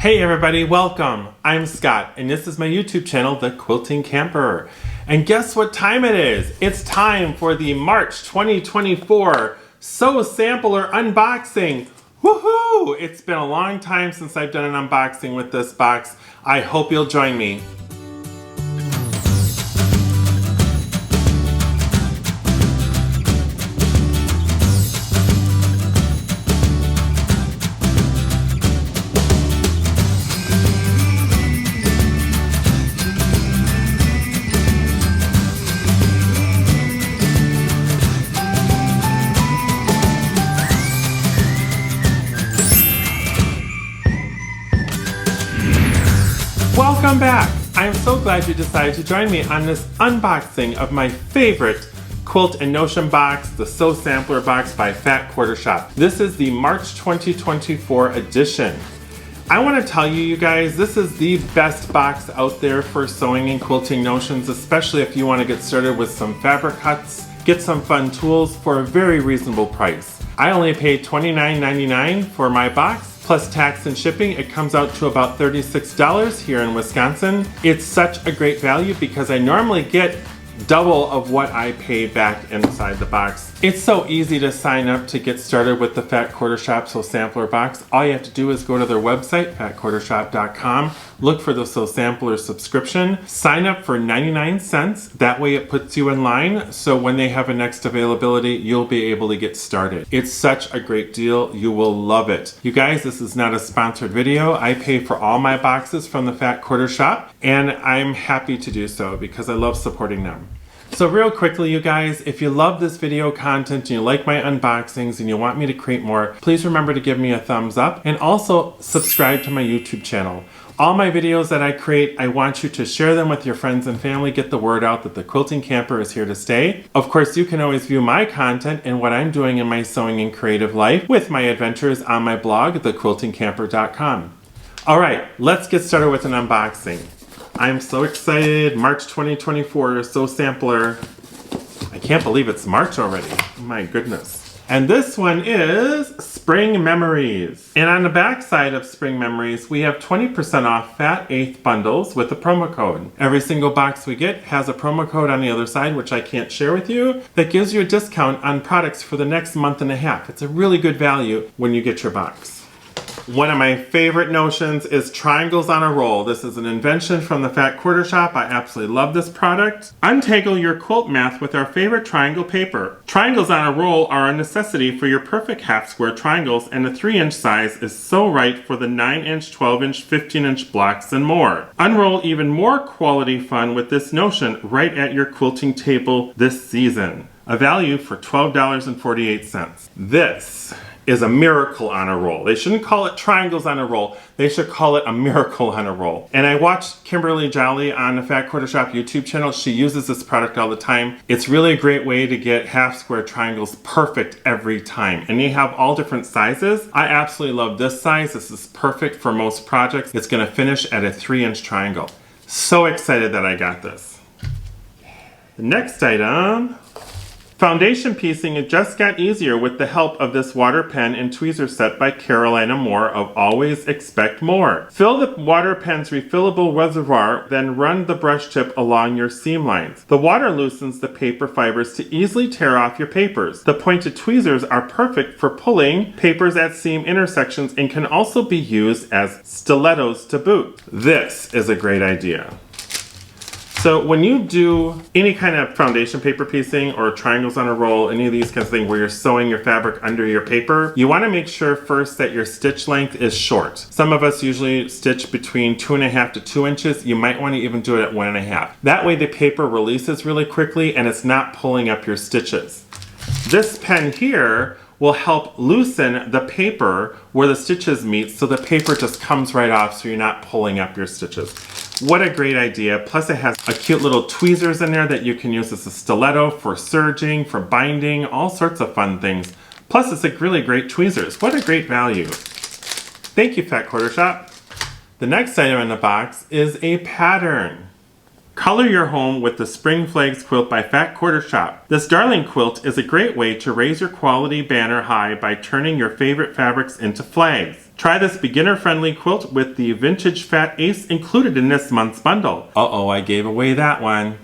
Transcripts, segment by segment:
Hey everybody, welcome! I'm Scott, and this is my YouTube channel, The Quilting Camper. And guess what time it is? It's time for the March 2024 Sew Sampler Unboxing! Woohoo! It's been a long time since I've done an unboxing with this box. I hope you'll join me. Welcome back! I am so glad you decided to join me on this unboxing of my favorite quilt and notion box, the Sew Sampler box by Fat Quarter Shop. This is the March 2024 edition. I want to tell you guys, this is the best box out there for sewing and quilting notions, especially if you want to get started with some fabric cuts, get some fun tools for a very reasonable price. I only paid $29.99 for my box. Plus tax and shipping, it comes out to about $36 here in Wisconsin. It's such a great value because I normally get double of what I pay back inside the box. It's so easy to sign up to get started with the Fat Quarter Shop Sew Sampler box. All you have to do is go to their website, fatquartershop.com, look for the Sew Sampler subscription, sign up for 99 cents. That way it puts you in line, so when they have a next availability, you'll be able to get started. It's such a great deal. You will love it. You guys, this is not a sponsored video. I pay for all my boxes from the Fat Quarter Shop, and I'm happy to do so because I love supporting them. So real quickly, you guys, if you love this video content and you like my unboxings and you want me to create more, please remember to give me a thumbs up and also subscribe to my YouTube channel. All my videos that I create, I want you to share them with your friends and family, get the word out that the Quilting Camper is here to stay. Of course, you can always view my content and what I'm doing in my sewing and creative life with my adventures on my blog, thequiltingcamper.com. All right, let's get started with an unboxing. I'm so excited. March 2024 Sew Sampler. I can't believe it's March already. My goodness. And this one is Spring Memories. And on the back side of Spring Memories, we have 20% off Fat 8th bundles with a promo code. Every single box we get has a promo code on the other side, which I can't share with you, that gives you a discount on products for the next month and a half. It's a really good value when you get your box. One of my favorite notions is triangles on a roll. This is an invention from the Fat Quarter Shop. I absolutely love this product. Untangle your quilt math with our favorite triangle paper. Triangles on a roll are a necessity for your perfect half square triangles, and the 3-inch size is so right for the 9-inch, 12-inch, 15-inch blocks and more. Unroll even more quality fun with this notion right at your quilting table this season. A value for $12.48. This is a miracle on a roll. They shouldn't call it triangles on a roll. They should call it a miracle on a roll. And I watched Kimberly Jolly on the Fat Quarter Shop YouTube channel. She uses this product all the time. It's really a great way to get half square triangles perfect every time. And they have all different sizes. I absolutely love this size. This is perfect for most projects. It's gonna finish at a 3-inch triangle. So excited that I got this. The next item, foundation piecing. It just got easier with the help of this water pen and tweezer set by Carolina Moore of Always Expect More. Fill the water pen's refillable reservoir, then run the brush tip along your seam lines. The water loosens the paper fibers to easily tear off your papers. The pointed tweezers are perfect for pulling papers at seam intersections and can also be used as stilettos to boot. This is a great idea. So when you do any kind of foundation paper piecing or triangles on a roll, any of these kinds of things where you're sewing your fabric under your paper, you want to make sure first that your stitch length is short. Some of us usually stitch between 2.5 to 2 inches. You might want to even do it at 1.5. That way the paper releases really quickly and it's not pulling up your stitches. This pen here will help loosen the paper where the stitches meet so the paper just comes right off so you're not pulling up your stitches. What a great idea. Plus it has a cute little tweezers in there that you can use as a stiletto for serging, for binding, all sorts of fun things. Plus it's like really great tweezers. What a great value. Thank you, Fat Quarter Shop. The next item in the box is a pattern. Color your home with the Spring Flags quilt by Fat Quarter Shop. This darling quilt is a great way to raise your quality banner high by turning your favorite fabrics into flags. Try this beginner-friendly quilt with the vintage Fat Ace included in this month's bundle. Uh-oh, I gave away that one.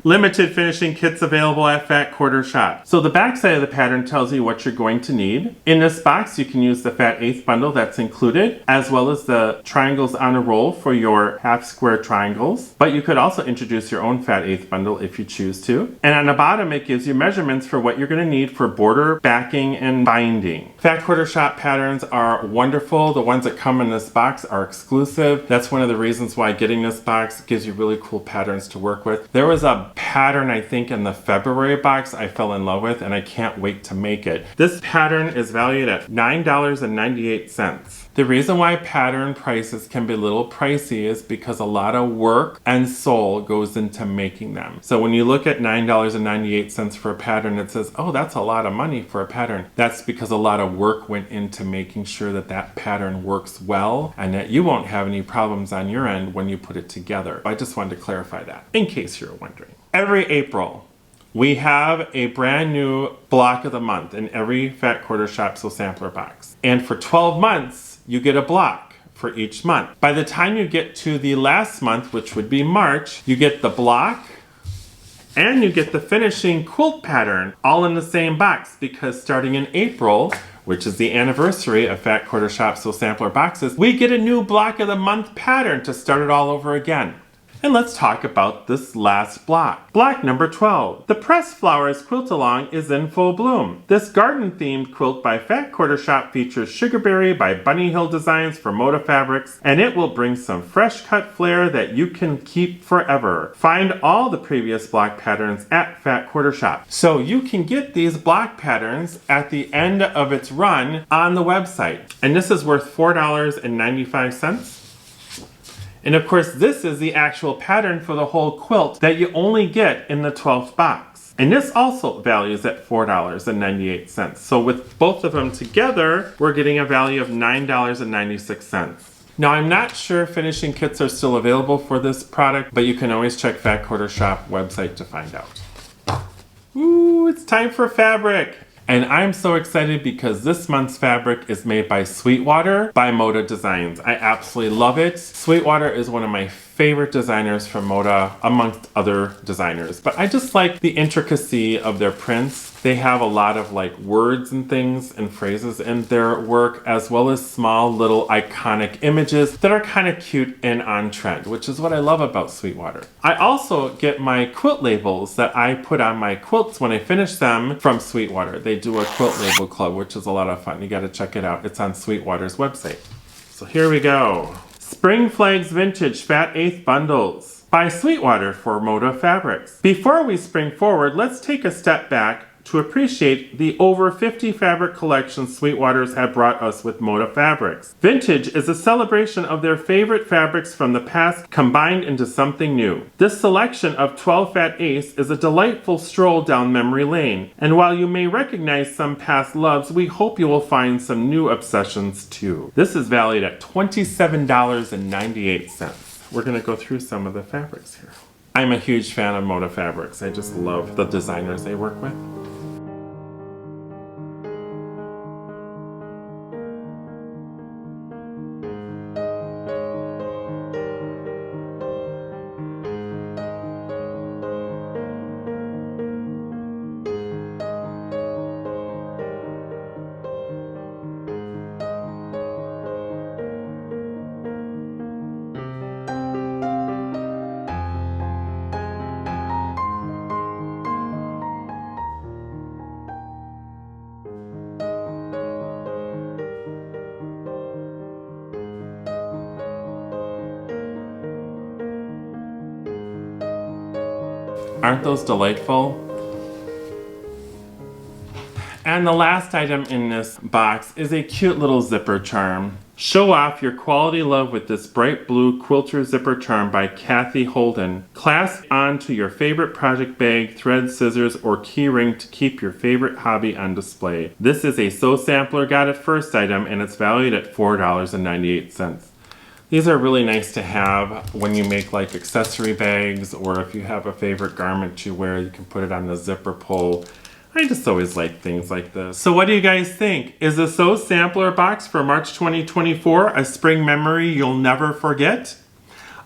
Limited finishing kits available at Fat Quarter Shop. So the back side of the pattern tells you what you're going to need. In this box, you can use the Fat Eighth bundle that's included, as well as the triangles on a roll for your half square triangles. But you could also introduce your own Fat Eighth bundle if you choose to. And on the bottom, it gives you measurements for what you're going to need for border, backing, and binding. Fat Quarter Shop patterns are wonderful. The ones that come in this box are exclusive. That's one of the reasons why getting this box gives you really cool patterns to work with. There was a pattern, I think, in the February box I fell in love with, and I can't wait to make it. This pattern is valued at $9.98. The reason why pattern prices can be a little pricey is because a lot of work and soul goes into making them. So when you look at $9.98 for a pattern, it says, oh, that's a lot of money for a pattern. That's because a lot of work went into making sure that that pattern works well and that you won't have any problems on your end when you put it together. I just wanted to clarify that in case you're wondering. Every April, we have a brand new block of the month in every Fat Quarter Shop So Sampler box. And for 12 months, you get a block for each month. By the time you get to the last month, which would be March, you get the block and you get the finishing quilt pattern all in the same box, because starting in April, which is the anniversary of Fat Quarter Shop So Sampler boxes, we get a new block of the month pattern to start it all over again. And let's talk about this last block. Block number 12. The Pressed Flowers Quilt-Along is in full bloom. This garden-themed quilt by Fat Quarter Shop features Sugarberry by Bunny Hill Designs for Moda Fabrics, and it will bring some fresh cut flair that you can keep forever. Find all the previous block patterns at Fat Quarter Shop. So you can get these block patterns at the end of its run on the website. And this is worth $4.95. And of course, this is the actual pattern for the whole quilt that you only get in the 12th box. And this also values at $4.98. So with both of them together, we're getting a value of $9.96. Now, I'm not sure finishing kits are still available for this product, but you can always check Fat Quarter Shop website to find out. Ooh, it's time for fabric. And I'm so excited because this month's fabric is made by Sweetwater by Moda Designs. I absolutely love it. Sweetwater is one of my favorite designers from Moda, amongst other designers. But I just like the intricacy of their prints. They have a lot of like words and things and phrases in their work, as well as small little iconic images that are kind of cute and on trend, which is what I love about Sweetwater. I also get my quilt labels that I put on my quilts when I finish them from Sweetwater. They do a quilt label club, which is a lot of fun. You got to check it out. It's on Sweetwater's website. So here we go. Spring Flags Vintage Fat Eighth Bundles by Sweetwater for Moda Fabrics. Before we spring forward, let's take a step back to appreciate the over 50 fabric collections Sweetwaters have brought us with Moda Fabrics. Vintage is a celebration of their favorite fabrics from the past combined into something new. This selection of 12 Fat Ace is a delightful stroll down memory lane, and while you may recognize some past loves, we hope you will find some new obsessions too. This is valued at $27.98. We're going to go through some of the fabrics here. I'm a huge fan of Moda Fabrics. I just love the designers they work with. Aren't those delightful? And the last item in this box is a cute little zipper charm. Show off your quality love with this bright blue quilter zipper charm by Kathy Holden. Clasp onto your favorite project bag, thread, scissors, or key ring to keep your favorite hobby on display. This is a So Sampler Got It First item, and it's valued at $4.98. These are really nice to have when you make like accessory bags, or if you have a favorite garment you wear, you can put it on the zipper pull. I just always like things like this. So what do you guys think? Is the Sew Sampler box for March 2024 a spring memory you'll never forget?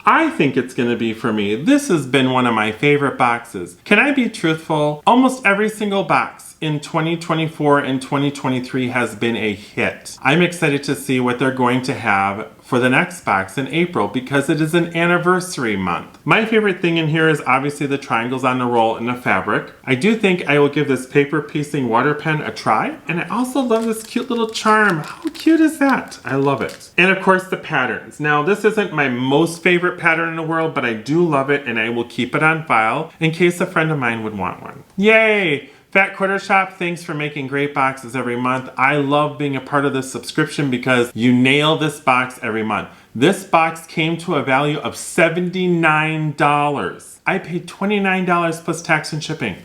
I think it's going to be for me. This has been one of my favorite boxes. Can I be truthful? Almost every single box in 2024 and 2023 has been a hit. I'm excited to see what they're going to have for the next box in April because it is an anniversary month. My favorite thing in here is obviously the triangles on the roll and the fabric. I do think I will give this paper piecing water pen a try. And I also love this cute little charm. How cute is that? I love it. And of course the patterns. Now this isn't my most favorite pattern in the world, but I do love it and I will keep it on file in case a friend of mine would want one. Yay! Fat Quarter Shop, thanks for making great boxes every month. I love being a part of this subscription because you nail this box every month. This box came to a value of $79. I paid $29 plus tax and shipping.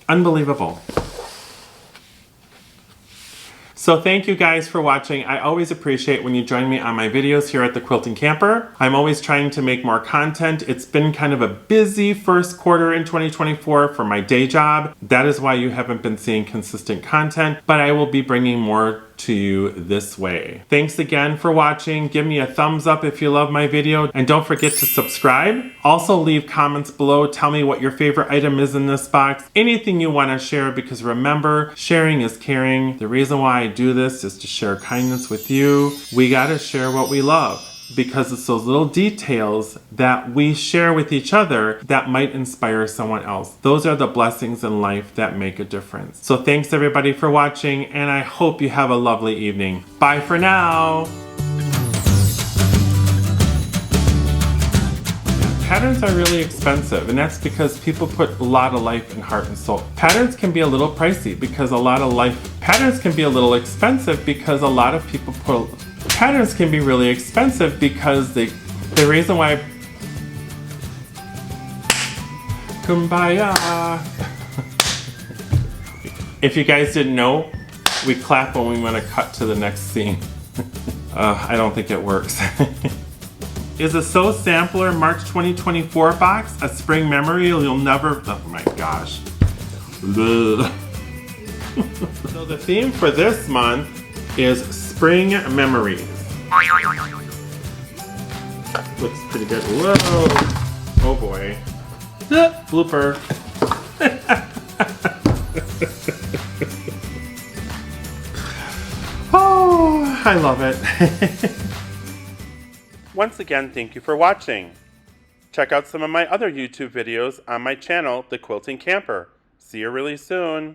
Unbelievable. So thank you guys for watching. I always appreciate when you join me on my videos here at the Quilting Camper. I'm always trying to make more content. It's been kind of a busy first quarter in 2024 for my day job. That is why you haven't been seeing consistent content, but I will be bringing more to you this way. Thanks again for watching. Give me a thumbs up if you love my video, and don't forget to subscribe. Also leave comments below. Tell me what your favorite item is in this box. Anything you want to share, because remember, sharing is caring. The reason why I do this is to share kindness with you. We gotta share what we love, because it's those little details that we share with each other that might inspire someone else. Those are the blessings in life that make a difference. So thanks everybody for watching, and I hope you have a lovely evening. Bye for now. Patterns are really expensive, and that's because people put a lot of life and heart and soul. Patterns can be a little pricey because patterns can be a little expensive because a lot of people put. Patterns can be really expensive because the reason why. Kumbaya. If you guys didn't know, we clap when we want to cut to the next scene. I don't think it works. Is the Sew Sampler March 2024 box a spring memory you'll never... Oh my gosh. So the theme for this month is spring memories. Looks pretty good. Whoa. Oh boy. Blooper. Oh, I love it. Once again, thank you for watching. Check out some of my other YouTube videos on my channel, The Quilting Camper. See you really soon.